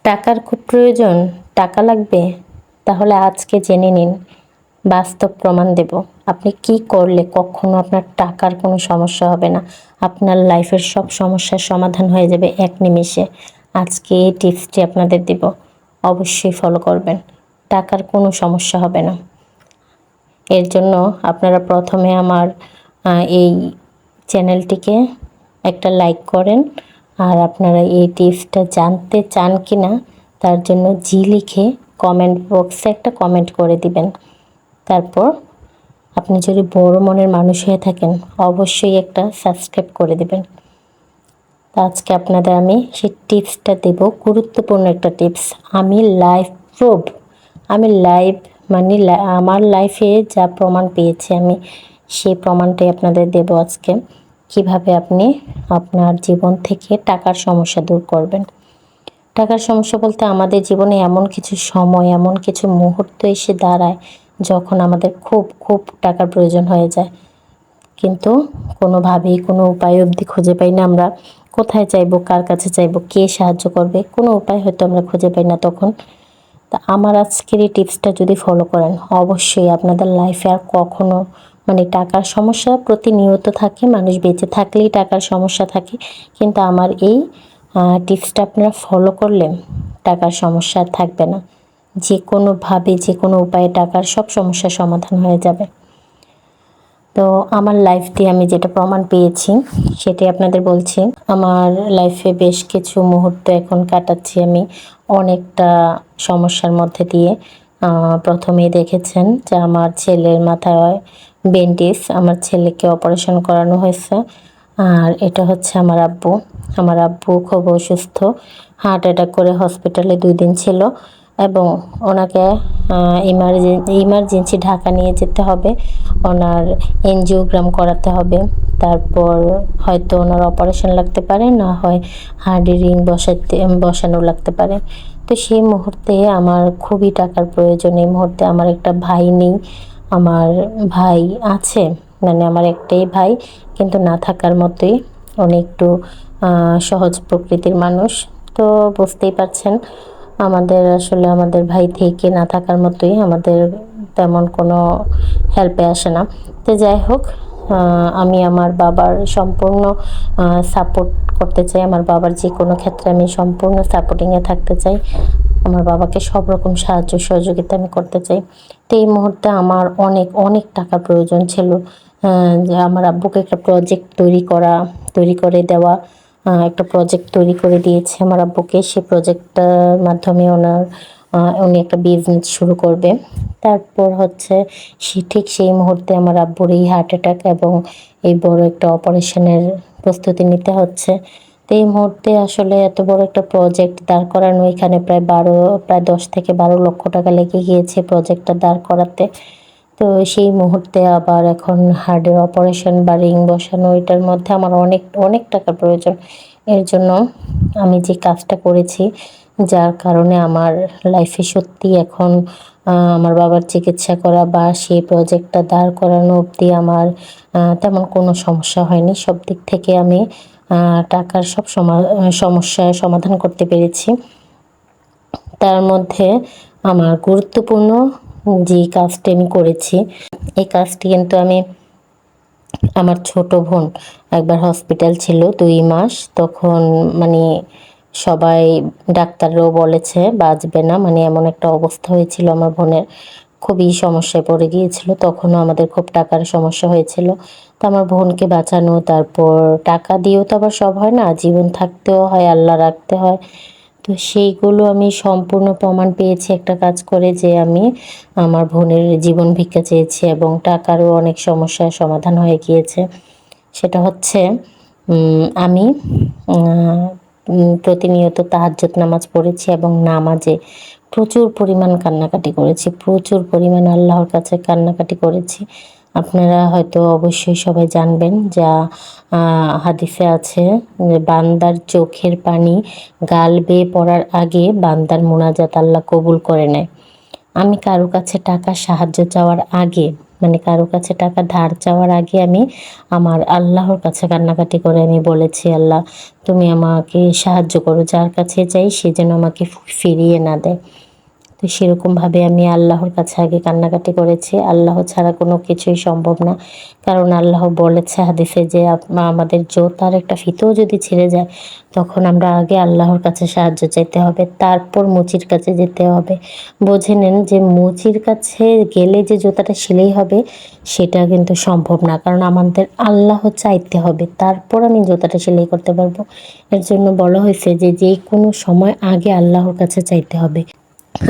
টাকার খুব প্রয়োজন, টাকা লাগবে, তাহলে আজকে জেনে নিন, বাস্তব প্রমাণ দেব। আপনি কি করলে কখনো আপনার টাকার কোনো সমস্যা হবে না, আপনার লাইফের সব সমস্যার সমাধান হয়ে যাবে এক নিমেষে। আজকে এই টিপসটি আপনাদের দেব, অবশ্যই ফলো করবেন, টাকার কোনো সমস্যা হবে না। এর জন্য আপনারা প্রথমে আমার এই চ্যানেলটিকে একটা লাইক করেন, আর আপনারা এই টিপসটা জানতে চান কি না তার জন্য জি লিখে কমেন্ট বক্সে একটা কমেন্ট করে দিবেন। তারপর আপনি যদি বড় মনের মানুষ হয়ে থাকেন অবশ্যই একটা সাবস্ক্রাইব করে দিবেন। তো আজকে আপনাদের আমি সেই টিপসটা দেব, গুরুত্বপূর্ণ একটা টিপস। আমি লাইভ প্রুফ, আমি লাইভ মানে আমার লাইফে যা প্রমাণ পেয়েছি আমি সেই প্রমাণটাই আপনাদের দেব আজকে। কিভাবে আপনি আপনার জীবন থেকে টাকার সমস্যা দূর করবেন। টাকার সমস্যা বলতে আমাদের জীবনে এমন কিছু সময়, এমন কিছু মুহূর্ত এসে দাঁড়ায় যখন আমাদের খুব খুব টাকার প্রয়োজন হয়ে যায়, কিন্তু কোনোভাবেই কোনো উপায় অবধি খুঁজে পাই না আমরা। কোথায় চাইবো, কার কাছে চাইবো, কে সাহায্য করবে, কোনো উপায় হয়তো আমরা খুঁজে পাই না তখন। তা আমার আজকের এই টিপসটা যদি ফলো করেন অবশ্যই আপনাদের লাইফে আর কখনো মানে টাকার সমস্যা প্রতিনিয়ত থাকে, মানুষ বেঁচে থাকলেই টাকার সমস্যা থাকে, কিন্তু আমার এই টিপসটা আপনারা ফলো করলে টাকার সমস্যা আর থাকবে না। যে কোনোভাবে যে কোনো উপায়ে টাকার সব সমস্যার সমাধান হয়ে যাবে। তো আমার লাইফ দিয়ে আমি যেটা প্রমাণ পেয়েছি সেটাই আপনাদের বলছি। আমার লাইফে বেশ কিছু মুহূর্ত এখন কাটাচ্ছি আমি অনেকটা সমস্যার মধ্যে দিয়ে। প্রথমেই দেখেছেন যে আমার ছেলের মাথায় ব্যান্ডেজ, আমার ছেলেকে অপারেশন করানো হয়েছে। আর এটা হচ্ছে আমার আব্বু। আমার আব্বু খুব অসুস্থ, হার্ট অ্যাটাক করে হসপিটালে 2 দিন ছিল এবং ওনাকে ইমার্জেন্সি ঢাকা নিয়ে যেতে হবে, ওনার এনজিওগ্রাম করাতে হবে, তারপর হয়তো ওনার অপারেশন লাগতে পারে, না হয় হার্ডে রিং বসানো লাগতে পারে। তো সেই মুহূর্তে আমার খুবই টাকার প্রয়োজন। এই মুহূর্তে আমার একটা ভাই নেই, আমার ভাই আছে মানে আমার একটাই ভাই, কিন্তু না থাকার মতোই। উনি একটু সহজ প্রকৃতির মানুষ, তো বুঝতেই পারছেন আমাদের আসলে আমাদের ভাই থেকে না থাকার মতোই, আমাদের তেমন কোনো হেল্পে আসে না। তো যাই হোক, আমি আমার বাবার সম্পূর্ণ সাপোর্ট করতে চাই, আমার বাবার যে কোনো ক্ষেত্রে আমি সম্পূর্ণ সাপোর্টিংয়ে থাকতে চাই, আমার বাবাকে সব রকম সাহায্য সহযোগিতা আমি করতে চাই। তো এই মুহূর্তে আমার অনেক অনেক টাকার প্রয়োজন ছিল, যে আমার আব্বুকে একটা প্রজেক্ট তৈরি করে দেওয়া, একটা প্রজেক্ট তৈরি করে দিয়েছে আমার আব্বুকে। সেই প্রজেক্টটার মাধ্যমে উনি একটা বিজনেস শুরু করবে। তারপর হচ্ছে ঠিক সেই মুহূর্তে আমার আব্বুর এই হার্ট অ্যাটাক এবং এই বড় একটা অপারেশনের প্রস্তুতি নিতে হচ্ছে। তো এই মুহূর্তে আসলে এত বড় একটা প্রজেক্ট দাঁড় করানো, এখানে প্রায় 10 থেকে 12 লক্ষ টাকা লেগে গিয়েছে প্রজেক্টটা দাঁড় করাতে। তো সেই মুহূর্তে আবার এখন হার্টের অপারেশন বা রিং বসানো, এটার মধ্যে আমার অনেক অনেক টাকার প্রয়োজন। এর জন্য আমি যে কাজটা করেছি, যার কারণে আমার লাইফে সত্যি এখন আমার বাবার চিকিৎসা করা বা সেই প্রজেক্টটা দাঁড় করানো অবধি আমার তেমন কোনো সমস্যা হয়নি। সব দিক থেকে আমি টাকার সব সমস্যার সমাধান করতে পেরেছি। তার মধ্যে আমার গুরুত্বপূর্ণ যে কাজটি আমি করেছি, এই কাজটি কিন্তু আমি, আমার ছোট বোন একবার হসপিটাল ছিল 2 মাস, তখন মানে সবাই ডাক্তাররাও বলেছে বাঁচবে না, মানে এমন একটা অবস্থা হয়েছিল আমার বোনের, খুবই সমস্যায় পড়ে গিয়েছিল। তখনও আমাদের খুব টাকার সমস্যা হয়েছিল। তো আমার বোনকে বাঁচানো, তারপর টাকা দিয়েও তো আবার সব হয় না, জীবন থাকতেও হয়, আল্লাহ রাখতে হয়। তো সেইগুলো আমি সম্পূর্ণ প্রমাণ পেয়েছি একটা কাজ করে, যে আমি আমার বোনের জীবন ভিক্ষা চেয়েছি এবং টাকারও অনেক সমস্যার সমাধান হয়ে গিয়েছে। সেটা হচ্ছে আমি প্রতিনিয়ত তাহাজ্জুদ নামাজ পড়েছি এবং নামাজে প্রচুর পরিমাণ কান্নাকাটি করেছি, প্রচুর পরিমাণ আল্লাহর কাছে কান্নাকাটি করেছি। আপনারা হয়তো অবশ্যই সবাই জানবেন, যা হাদিসে আছে যে বান্দার চোখের পানি গাল বেয়ে পড়ার আগে বান্দার মোনাজাত আল্লাহ কবুল করে নেয়। আমি কারো কাছে টাকার সাহায্য চাওয়ার আগে মানে কারো কাছে টাকা ধার চাওয়ার আগে আমি আমার আল্লাহর কাছে কান্নাকাটি করে আমি বলেছি, আল্লাহ তুমি আমাকে সাহায্য করো, যার কাছে চাই সে যেন আমাকে ফিরিয়ে না দেয়। তো সেরকমভাবে আমি আল্লাহর কাছে আগে কান্নাকাটি করেছি। আল্লাহ ছাড়া কোনো কিছুই সম্ভব না, কারণ আল্লাহ বলেছে হাদিসে যে আমাদের জোতার একটা ফিতেও যদি ছিঁড়ে যায় তখন আমরা আগে আল্লাহর কাছে সাহায্য চাইতে হবে, তারপর মুচির কাছে যেতে হবে। বুঝে নেন যে মুচির কাছে গেলে যে জুতাটা সেলাই হবে সেটা কিন্তু সম্ভব না, কারণ আমাদের আল্লাহ চাইতে হবে, তারপর আমি জুতাটা সেলাই করতে পারবো। এর জন্য বলা হয়েছে যে যে কোনো সময় আগে আল্লাহর কাছে চাইতে হবে।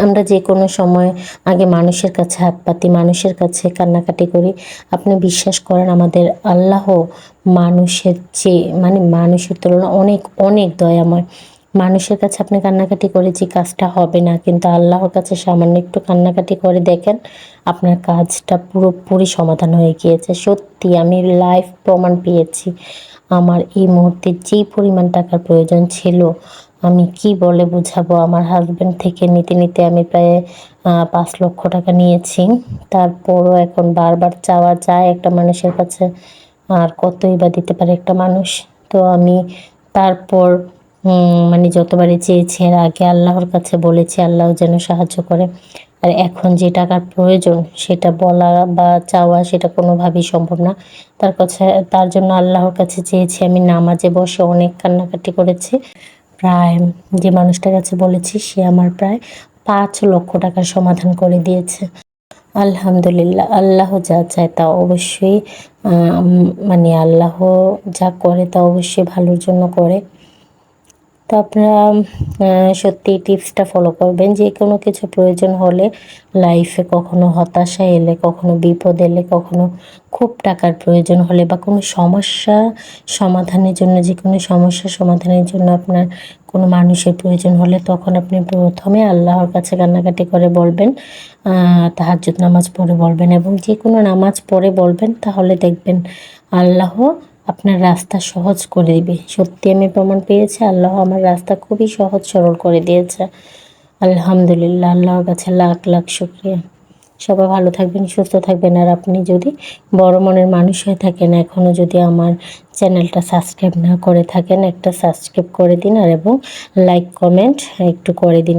আমরা যে কোনো সময় আগে মানুষের কাছে হাত পাতি, মানুষের কাছে কান্নাকাটি করি। আপনি বিশ্বাস করেন আমাদের আল্লাহ মানুষের চেয়ে মানে মানুষের তুলনায় অনেক অনেক দয়াময়। মানুষের কাছে আপনি কান্নাকাটি করে যে কাজটা হবে না, কিন্তু আল্লাহর কাছে সামান্য একটু কান্নাকাটি করে দেখেন আপনার কাজটা পুরোপুরি সমাধান হয়ে গিয়েছে। সত্যি আমি লাইভ প্রমাণ পেয়েছি। আমার এই মুহূর্তে যেই পরিমাণ টাকার প্রয়োজন ছিল আমি কি বলে বুঝাবো, আমার হাজব্যান্ড থেকে নিতে নিতে আমি প্রায় 5 লক্ষ টাকা নিয়েছি। তারপরও এখন বারবার চাওয়া যায় একটা মানুষের কাছে, আর কতই বা দিতে পারে একটা মানুষ। তো আমি তারপর মানে যতবারই চেয়েছি এর আগে আল্লাহর কাছে বলেছি আল্লাহ যেন সাহায্য করে। আর এখন যে টাকার প্রয়োজন সেটা বলা বা চাওয়া সেটা কোনোভাবেই সম্ভব না। তার জন্য আল্লাহর কাছে চেয়েছি, আমি নামাজে বসে অনেক কান্নাকাটি করেছি। প্রায় যে মানুষটার কাছে বলেছি সে আমার প্রায় 5 লক্ষ টাকার সমাধান করে দিয়েছে। আলহামদুলিল্লাহ, আল্লাহ যা চায় তা অবশ্যই মানে আল্লাহ যা করে তা অবশ্যই ভালোর জন্য করে। তো আপনারা সত্যি টিপসটা ফলো করবেন। যে কোনো কিছু প্রয়োজন হলে লাইফে কখনো হতাশা এলে, কখনো বিপদ এলে, কখনো খুব টাকার প্রয়োজন হলে বা কোনো সমস্যা সমাধানের জন্য, যে কোনো সমস্যা সমাধানের জন্য আপনার কোনো মানুষের প্রয়োজন হলে তখন আপনি প্রথমে আল্লাহর কাছে কান্নাকাটি করে বলবেন, তাহাজ্জুদ নামাজ পড়ে বলবেন, এবং যে কোনো নামাজ পড়ে বলবেন, তাহলে দেখবেন আল্লাহ আপনার রাস্তা সহজ করে দিবে। সত্যি আমি প্রমাণ পেয়েছি, আল্লাহ আমার রাস্তা খুবই সহজ সরল করে দিয়েছে। আলহামদুলিল্লাহ, আল্লাহর কাছে লাখ লাখ শুকরিয়া। সবাই ভালো থাকবেন, সুস্থ থাকবেন। আর আপনি যদি বড় মনের মানুষ হয়ে থাকেন, এখনও যদি আমার চ্যানেলটা সাবস্ক্রাইব না করে থাকেন, একটা সাবস্ক্রাইব করে দিন, আর এবং লাইক কমেন্ট একটু করে দিন।